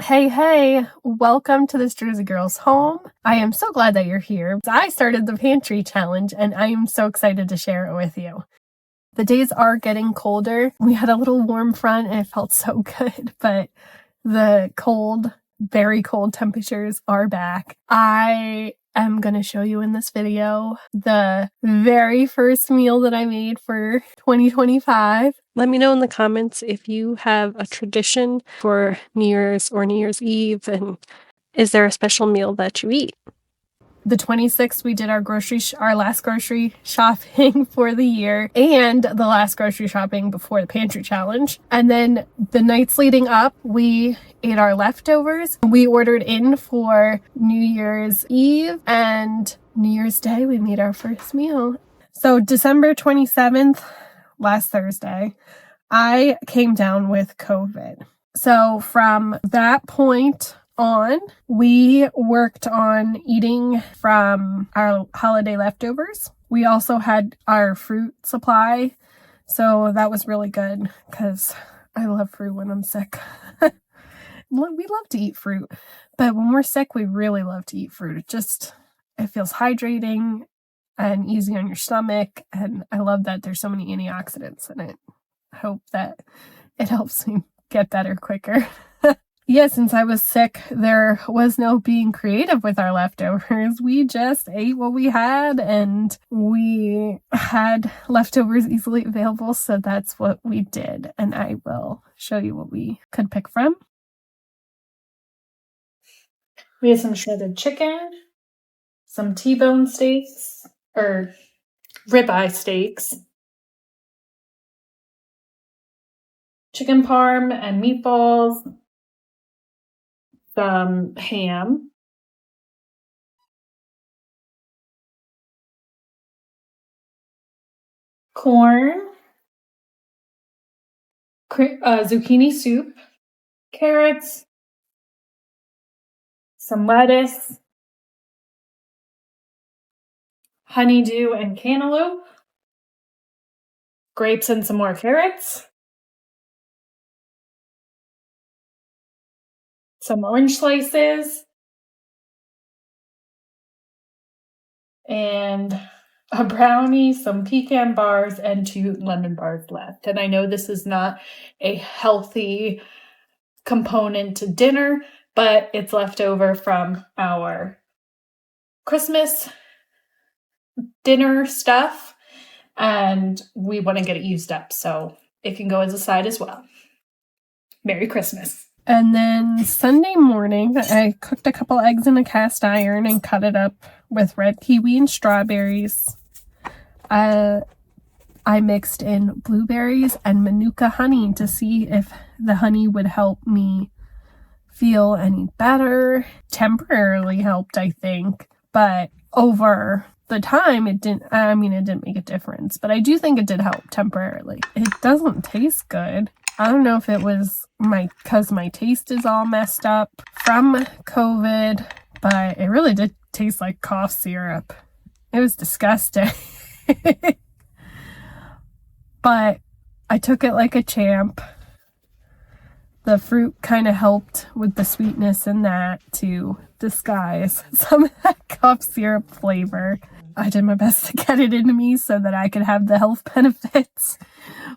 Hey, welcome to this Jersey Girls home. I am so glad that you're here. I started the Pantry challenge and I am so excited to share it with you. The days are getting colder. We had a little warm front and it felt so good, but the very cold temperatures are back. I am going to show you in this video the very first meal that I made for 2025. Let me know in the comments if you have a tradition for New Year's or New Year's Eve, and is there a special meal that you eat? The 26th, we did our last grocery shopping for the year and the last grocery shopping before the Pantry challenge. And then the nights leading up, we ate our leftovers. We ordered in for New Year's Eve, and New Year's Day, we made our first meal. So December 27th, last Thursday, I came down with COVID. So from that point on, we worked on eating from our holiday leftovers. We also had our fruit supply, so that was really good because I love fruit when I'm sick. We love to eat fruit, but when we're sick, we really love to eat fruit. It feels hydrating and easy on your stomach, and I love that there's so many antioxidants in it. I hope that it helps me get better quicker. Yeah, since I was sick, there was no being creative with our leftovers. We just ate what we had, and we had leftovers easily available, so that's what we did. And I will show you what we could pick from. We had some shredded chicken, some T-bone steaks, or ribeye steaks, chicken parm and meatballs, some ham, corn, zucchini soup, carrots, some lettuce, honeydew and cantaloupe, grapes and some more carrots, some orange slices, and a brownie, some pecan bars, and 2 lemon bars left. And I know this is not a healthy component to dinner, but it's left over from our Christmas dinner stuff, and we want to get it used up, so it can go as a side as well. Merry Christmas. And then Sunday morning, I cooked a couple eggs in a cast iron and cut it up with red kiwi and strawberries. I mixed in blueberries and Manuka honey to see if the honey would help me feel any better. Temporarily helped, I think, but over the time, it didn't make a difference, but I do think it did help temporarily. It doesn't taste good. I don't know if it was because my taste is all messed up from COVID, but it really did taste like cough syrup. It was disgusting. But I took it like a champ. The fruit kind of helped with the sweetness in that to disguise some of that cough syrup flavor. I did my best to get it into me so that I could have the health benefits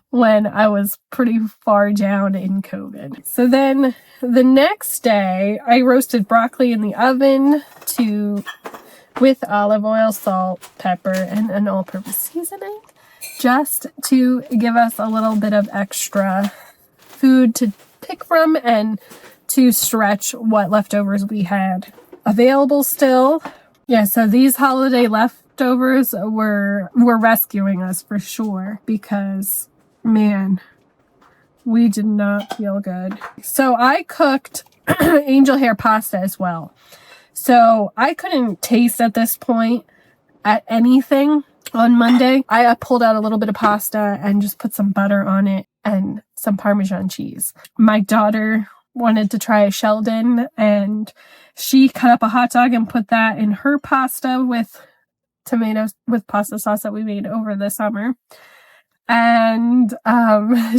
when I was pretty far down in COVID. So then the next day, I roasted broccoli in the oven with olive oil, salt, pepper, and an all-purpose seasoning, just to give us a little bit of extra food to pick from and to stretch what leftovers we had available still. Yeah, so these holiday leftovers were rescuing us for sure because, man, we did not feel good. So I cooked angel hair pasta as well. So I couldn't taste at this point at anything on Monday. I pulled out a little bit of pasta and just put some butter on it and some Parmesan cheese. My daughter wanted to try a Sheldon, and she cut up a hot dog and put that in her pasta with tomatoes, with pasta sauce that we made over the summer. And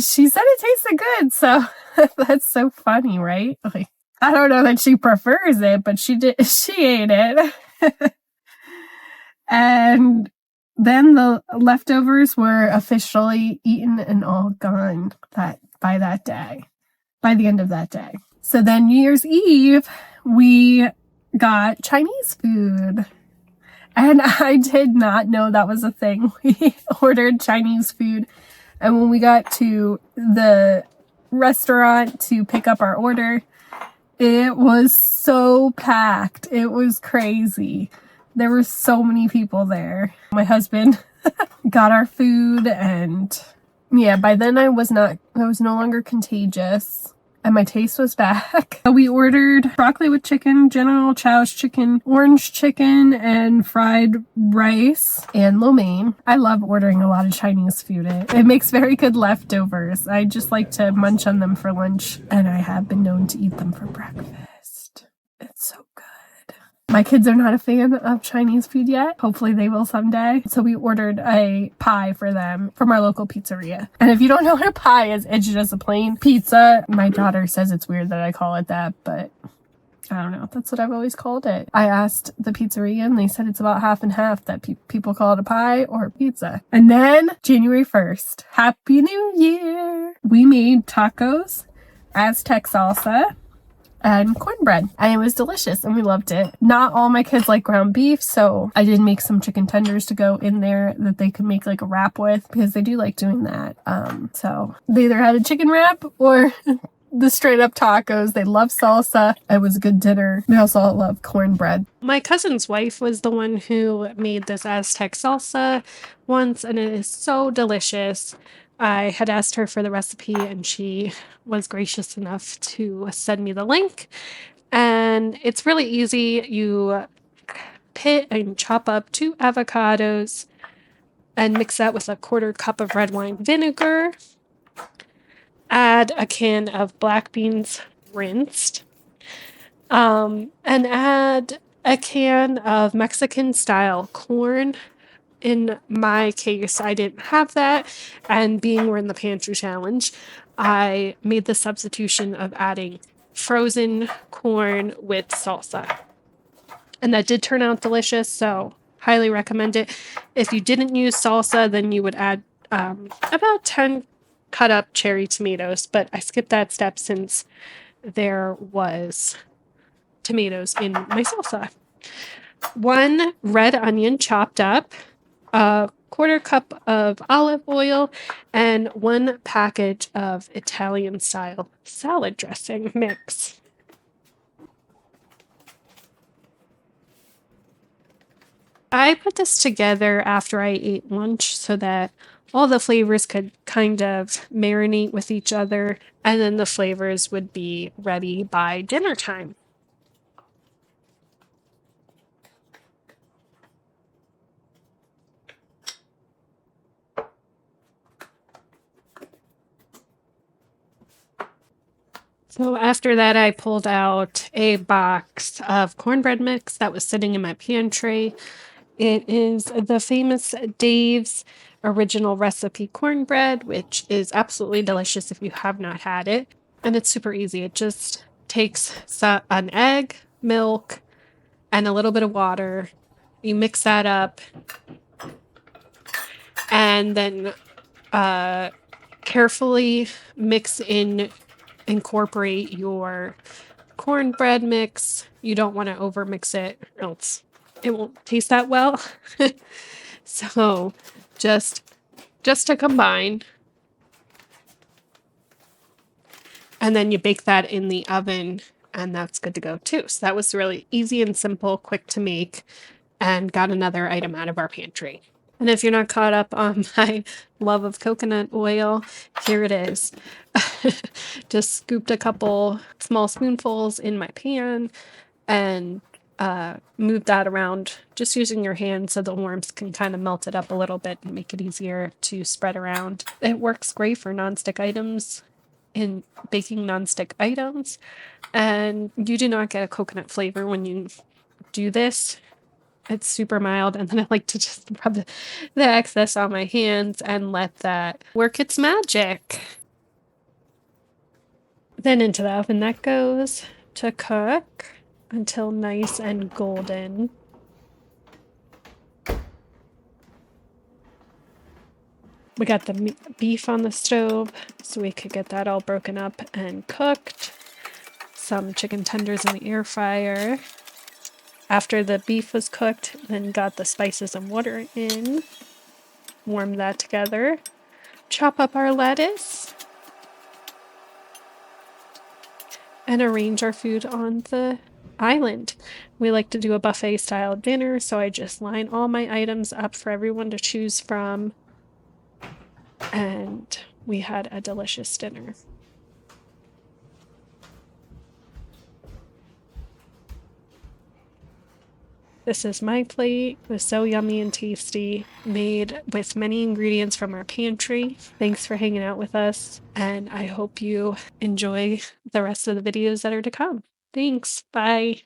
she said it tasted good. So that's so funny, right? Okay. I don't know that she prefers it, but she ate it. And then the leftovers were officially eaten and all gone by the end of that day. So then New Year's Eve, we got Chinese food. And I did not know that was a thing. We ordered Chinese food. And when we got to the restaurant to pick up our order, it was so packed. It was crazy. There were so many people there. My husband got our food, and yeah, by then I was no longer contagious. And my taste was back. We ordered broccoli with chicken, General Chow's chicken, orange chicken, and fried rice, and lo mein. I love ordering a lot of Chinese food. It makes very good leftovers. I just like to munch on them for lunch, and I have been known to eat them for breakfast. It's so good. My kids are not a fan of Chinese food yet. Hopefully they will someday. So we ordered a pie for them from our local pizzeria. And if you don't know what a pie is, it's just a plain pizza. My daughter says it's weird that I call it that, but I don't know. That's what I've always called it. I asked the pizzeria and they said it's about half and half, that people call it a pie or a pizza. And then January 1st, Happy New Year! We made tacos, Aztec salsa, and cornbread, and it was delicious and we loved it. Not all my kids like ground beef, so I did make some chicken tenders to go in there that they could make like a wrap with, because they do like doing that. So they either had a chicken wrap or the straight up tacos. They love salsa. It was a good dinner. They also love cornbread. My cousin's wife was the one who made this Aztec salsa once, and it is so delicious. I had asked her for the recipe, and she was gracious enough to send me the link. And it's really easy. You pit and chop up 2 avocados and mix that with a 1/4 cup of red wine vinegar. Add a can of black beans rinsed. And add a can of Mexican-style corn. In my case, I didn't have that, and being we're in the pantry challenge, I made the substitution of adding frozen corn with salsa. And that did turn out delicious, so highly recommend it. If you didn't use salsa, then you would add about 10 cut up cherry tomatoes, but I skipped that step since there was tomatoes in my salsa. 1 red onion chopped up, a 1/4 cup of olive oil, and 1 package of Italian-style salad dressing mix. I put this together after I ate lunch so that all the flavors could kind of marinate with each other, and then the flavors would be ready by dinner time. So after that, I pulled out a box of cornbread mix that was sitting in my pantry. It is the famous Dave's original recipe cornbread, which is absolutely delicious if you have not had it. And it's super easy. It just takes an egg, milk, and a little bit of water. You mix that up and then carefully incorporate your cornbread mix. You don't want to overmix it, or else it won't taste that well. So just to combine, and then you bake that in the oven, and that's good to go too. So that was really easy and simple, quick to make, and got another item out of our pantry. And if you're not caught up on my love of coconut oil, here it is. Just scooped a couple small spoonfuls in my pan and moved that around, just using your hand so the warmth can kind of melt it up a little bit and make it easier to spread around. It works great for nonstick items, in baking nonstick items, and you do not get a coconut flavor when you do this. It's super mild, and then I like to just rub the excess on my hands and let that work its magic. Then into the oven that goes. to cook until nice and golden. We got the beef on the stove so we could get that all broken up and cooked. Some chicken tenders in the air fryer. After the beef was cooked, then got the spices and water in. Warm that together. Chop up our lettuce. And arrange our food on the island. We like to do a buffet style dinner, so I just line all my items up for everyone to choose from. And we had a delicious dinner. This is my plate. It was so yummy and tasty, made with many ingredients from our pantry. Thanks for hanging out with us, and I hope you enjoy the rest of the videos that are to come. Thanks. Bye.